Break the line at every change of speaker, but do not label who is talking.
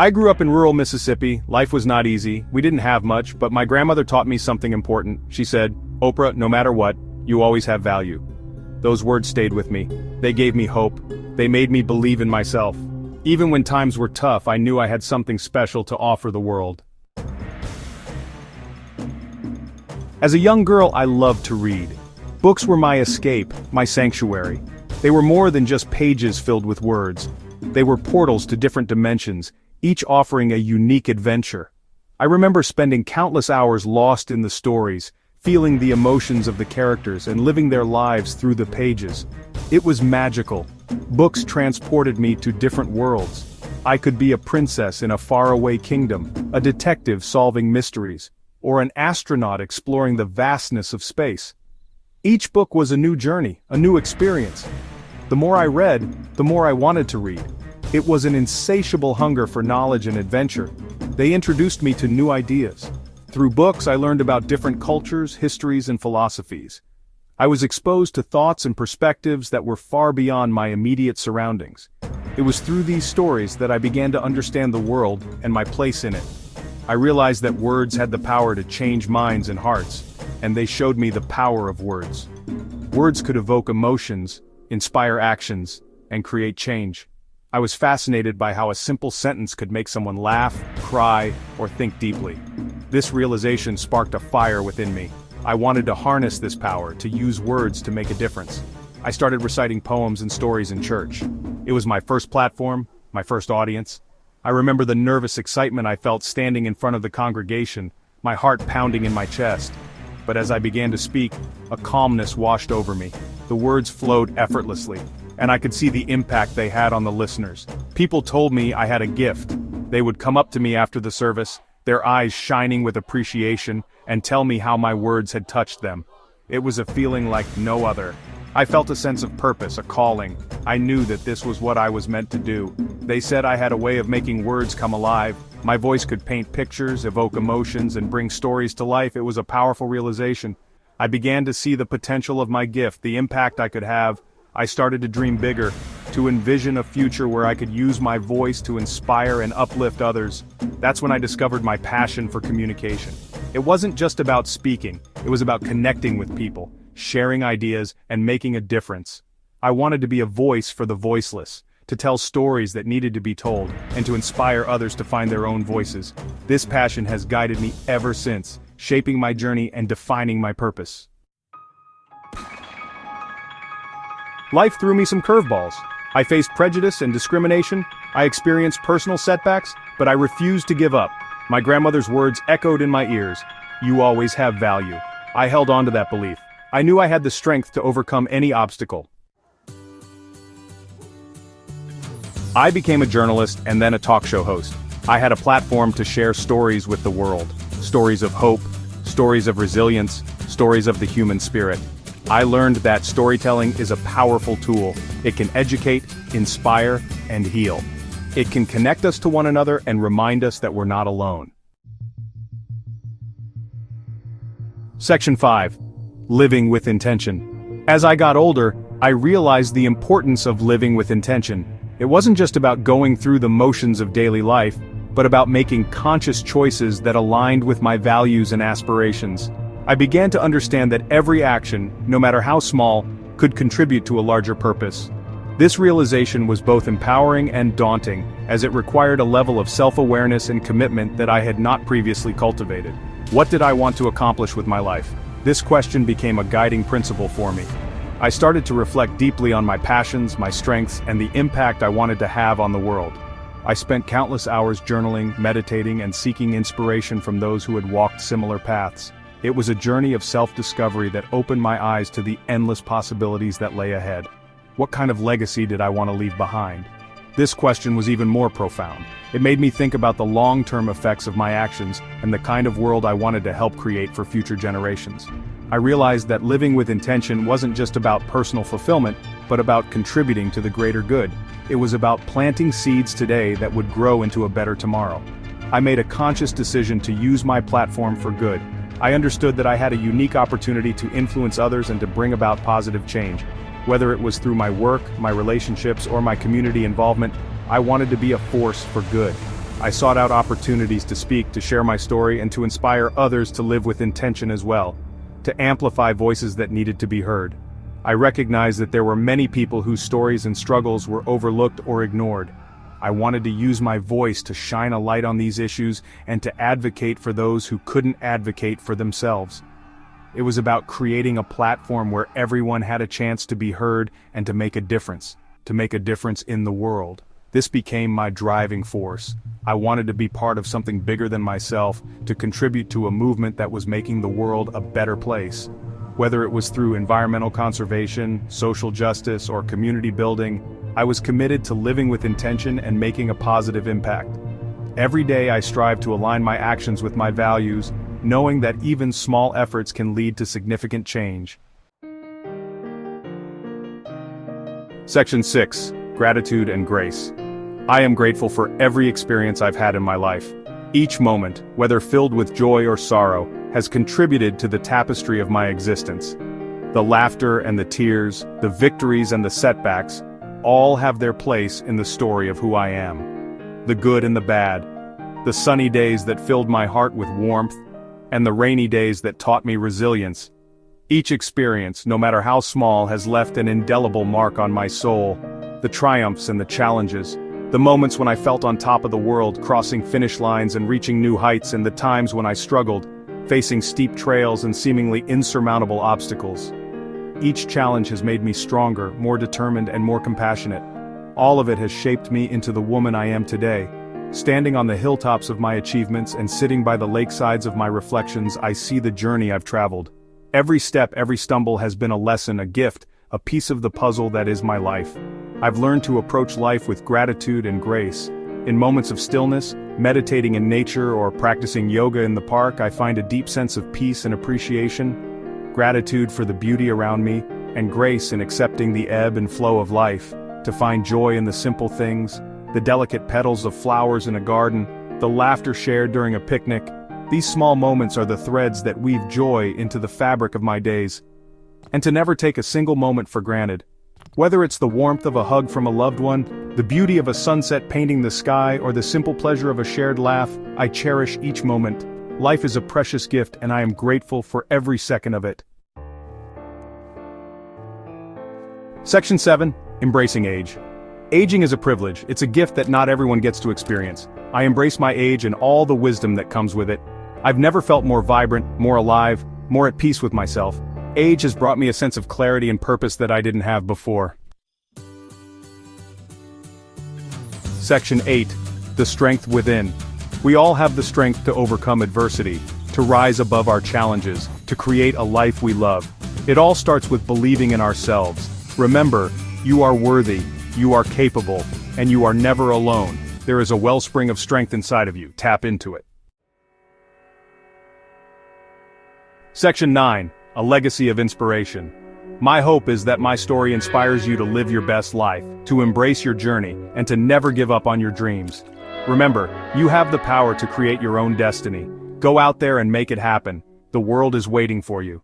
I grew up in rural Mississippi. Life was not easy. We didn't have much, but my grandmother taught me something important. She said, "Oprah, no matter what, you always have value." Those words stayed with me. They gave me hope. They made me believe in myself. Even when times were tough, I knew I had something special to offer the world. As a young girl, I loved to read. Books were my escape, my sanctuary. They were more than just pages filled with words. They were portals to different dimensions, each offering a unique adventure. I remember spending countless hours lost in the stories, feeling the emotions of the characters and living their lives through the pages. It was magical. Books transported me to different worlds. I could be a princess in a faraway kingdom, a detective solving mysteries, or an astronaut exploring the vastness of space. Each book was a new journey, a new experience. The more I read, the more I wanted to read. It was an insatiable hunger for knowledge and adventure. They introduced me to new ideas. Through books, I learned about different cultures, histories, and philosophies. I was exposed to thoughts and perspectives that were far beyond my immediate surroundings. It was through these stories that I began to understand the world and my place in it. I realized that words had the power to change minds and hearts, and they showed me the power of words. Words could evoke emotions, inspire actions, and create change. I was fascinated by how a simple sentence could make someone laugh, cry, or think deeply. This realization sparked a fire within me. I wanted to harness this power, to use words to make a difference. I started reciting poems and stories in church. It was my first platform, my first audience. I remember the nervous excitement I felt standing in front of the congregation, my heart pounding in my chest. But as I began to speak, a calmness washed over me. The words flowed effortlessly, and I could see the impact they had on the listeners. People told me I had a gift. They would come up to me after the service, their eyes shining with appreciation, and tell me how my words had touched them. It was a feeling like no other. I felt a sense of purpose, a calling. I knew that this was what I was meant to do. They said I had a way of making words come alive. My voice could paint pictures, evoke emotions, and bring stories to life. It was a powerful realization. I began to see the potential of my gift, the impact I could have. I started to dream bigger, to envision a future where I could use my voice to inspire and uplift others. That's when I discovered my passion for communication. It wasn't just about speaking, it was about connecting with people, sharing ideas, and making a difference. I wanted to be a voice for the voiceless, to tell stories that needed to be told, and to inspire others to find their own voices. This passion has guided me ever since, shaping my journey and defining my purpose. Life threw me some curveballs. I faced prejudice and discrimination. I experienced personal setbacks, but I refused to give up. My grandmother's words echoed in my ears. "You always have value." I held on to that belief. I knew I had the strength to overcome any obstacle. I became a journalist and then a talk show host. I had a platform to share stories with the world. Stories of hope, stories of resilience, stories of the human spirit. I learned that storytelling is a powerful tool. It can educate, inspire, and heal. It can connect us to one another and remind us that we're not alone. Section 5. Living with intention. As I got older, I realized the importance of living with intention. It wasn't just about going through the motions of daily life, but about making conscious choices that aligned with my values and aspirations. I began to understand that every action, no matter how small, could contribute to a larger purpose. This realization was both empowering and daunting, as it required a level of self-awareness and commitment that I had not previously cultivated. What did I want to accomplish with my life? This question became a guiding principle for me. I started to reflect deeply on my passions, my strengths, and the impact I wanted to have on the world. I spent countless hours journaling, meditating, and seeking inspiration from those who had walked similar paths. It was a journey of self-discovery that opened my eyes to the endless possibilities that lay ahead. What kind of legacy did I want to leave behind? This question was even more profound. It made me think about the long-term effects of my actions and the kind of world I wanted to help create for future generations. I realized that living with intention wasn't just about personal fulfillment, but about contributing to the greater good. It was about planting seeds today that would grow into a better tomorrow. I made a conscious decision to use my platform for good. I understood that I had a unique opportunity to influence others and to bring about positive change. Whether it was through my work, my relationships, or my community involvement, I wanted to be a force for good. I sought out opportunities to speak, to share my story, and to inspire others to live with intention as well, to amplify voices that needed to be heard. I recognized that there were many people whose stories and struggles were overlooked or ignored. I wanted to use my voice to shine a light on these issues and to advocate for those who couldn't advocate for themselves. It was about creating a platform where everyone had a chance to be heard and to make a difference in the world. This became my driving force. I wanted to be part of something bigger than myself, to contribute to a movement that was making the world a better place. Whether it was through environmental conservation, social justice, or community building, I was committed to living with intention and making a positive impact. Every day I strive to align my actions with my values, knowing that even small efforts can lead to significant change. Section 6. Gratitude and Grace. I am grateful for every experience I've had in my life. Each moment, whether filled with joy or sorrow, has contributed to the tapestry of my existence. The laughter and the tears, the victories and the setbacks, all have their place in the story of who I am. The good and the bad, the sunny days that filled my heart with warmth, and the rainy days that taught me resilience. Each experience, no matter how small, has left an indelible mark on my soul. The triumphs and the challenges, the moments when I felt on top of the world, crossing finish lines and reaching new heights, and the times when I struggled, facing steep trails and seemingly insurmountable obstacles. Each challenge has made me stronger, more determined, and more compassionate. All of it has shaped me into the woman I am today. Standing on the hilltops of my achievements and sitting by the lakesides of my reflections, I see the journey I've traveled. Every step, every stumble has been a lesson, a gift, a piece of the puzzle that is my life. I've learned to approach life with gratitude and grace. In moments of stillness, meditating in nature or practicing yoga in the park, I find a deep sense of peace and appreciation, gratitude for the beauty around me, and grace in accepting the ebb and flow of life, to find joy in the simple things, the delicate petals of flowers in a garden, the laughter shared during a picnic. These small moments are the threads that weave joy into the fabric of my days. And to never take a single moment for granted. Whether it's the warmth of a hug from a loved one, the beauty of a sunset painting the sky, or the simple pleasure of a shared laugh, I cherish each moment. Life is a precious gift, and I am grateful for every second of it. Section 7. Embracing age. Aging is a privilege. It's a gift that not everyone gets to experience. I embrace my age and all the wisdom that comes with it. I've never felt more vibrant, more alive, more at peace with myself. Age has brought me a sense of clarity and purpose that I didn't have before. Section 8. The Strength Within. We all have the strength to overcome adversity, to rise above our challenges, to create a life we love. It all starts with believing in ourselves. Remember, you are worthy, you are capable, and you are never alone. There is a wellspring of strength inside of you. Tap into it. Section 9. A legacy of inspiration. My hope is that my story inspires you to live your best life, to embrace your journey, and to never give up on your dreams. Remember, you have the power to create your own destiny. Go out there and make it happen. The world is waiting for you.